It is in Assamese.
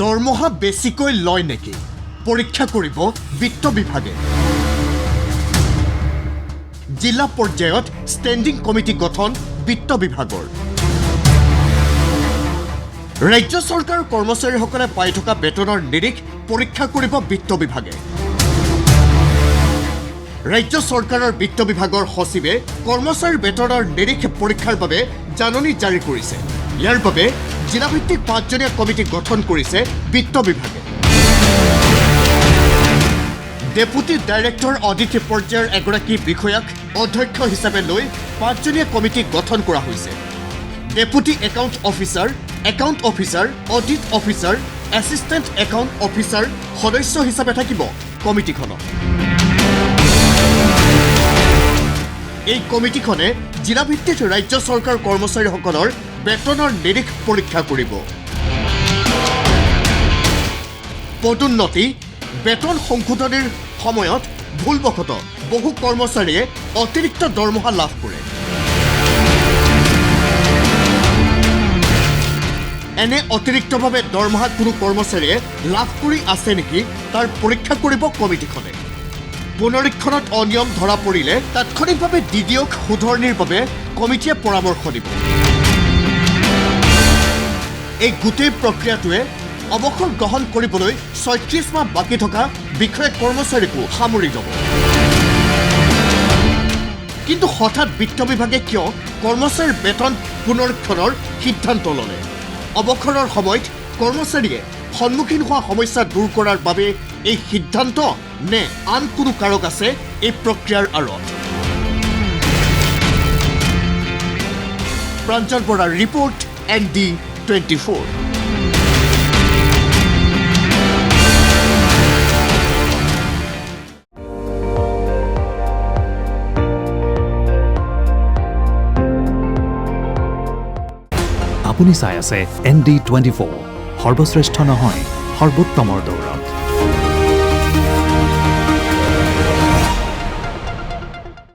দৰমহা বেছিকৈ লয় নেকি পৰীক্ষা কৰিব বিত্ত বিভাগে জিলা পৰ্যায়ত ষ্টেণ্ডিং কমিটি গঠন বিত্ত বিভাগৰ ৰাজ্য চৰকাৰৰ কৰ্মচাৰীসকলে পাই থকা বেতনৰ নিৰিখ পৰীক্ষা কৰিব বিত্ত বিভাগে ৰাজ্য চৰকাৰৰ বিত্ত বিভাগৰ সচিবে কৰ্মচাৰীৰ বেতনৰ নিৰিখ পৰীক্ষাৰ বাবে জাননী জাৰি কৰিছে ইয়াৰ বাবে জিলাভিত্তিক 5জনীয়া কমিটি গঠন কৰিছে বিত্ত বিভাগে ডেপুটি ডাইৰেক্টৰ অডিট পৰ্যায়ৰ এগৰাকী বিষয়াক অধ্যক্ষ হিচাপে লৈ 5জনীয়া কমিটি গঠন কৰা হৈছে deputy account officer audit officer assistant account officer সদস্য হিচাপে থাকিব কমিটিখনত এই কমিটিখনে জিলাভিত্তিক ৰাজ্য চৰকাৰ কৰ্মচাৰীসকলৰ বেতনৰ নিৰিখ পৰীক্ষা কৰিব পদোন্নতি বেতন সংশোধনীৰ সময়ত ভুলবশতঃ বহু কৰ্মচাৰীয়ে অতিৰিক্ত দৰমহা লাভ কৰে এনে অতিৰিক্তভাৱে দৰমহা কোনো কৰ্মচাৰীয়ে লাভ কৰি আছে নেকি তাৰ পৰীক্ষা কৰিব কমিটিখনে পুনৰীক্ষণত অনিয়ম ধৰা পৰিলে তাৎক্ষণিকভাৱে ডিডিঅ'ক শুধৰণিৰ বাবে কমিটিয়ে পৰামৰ্শ দিব এই গোটেই প্ৰক্ৰিয়াটোৱে অৱসৰ গ্ৰহণ কৰিবলৈ ৩৬ মাহ বাকী থকা বিষয়া কৰ্মচাৰীকো সামৰি ল'ব কিন্তু হঠাৎ বিত্ত বিভাগে কিয় কৰ্মচাৰীৰ বেতন পুনৰীক্ষণৰ সিদ্ধান্ত ল'লে অৱসৰৰ সময়ত কৰ্মচাৰীয়ে সন্মুখীন হোৱা সমস্যা দূৰ কৰাৰ বাবে এই সিদ্ধান্ত নে আন কোনো কাৰক আছে এই প্ৰক্ৰিয়াৰ আঁৰত প্ৰাঞ্জল বৰাৰ ৰিপৰ্ট ND24 আপুনি চাই আছে ND24 সৰ্বশ্ৰেষ্ঠ নহয় সৰ্বোত্তমৰ দৌৰ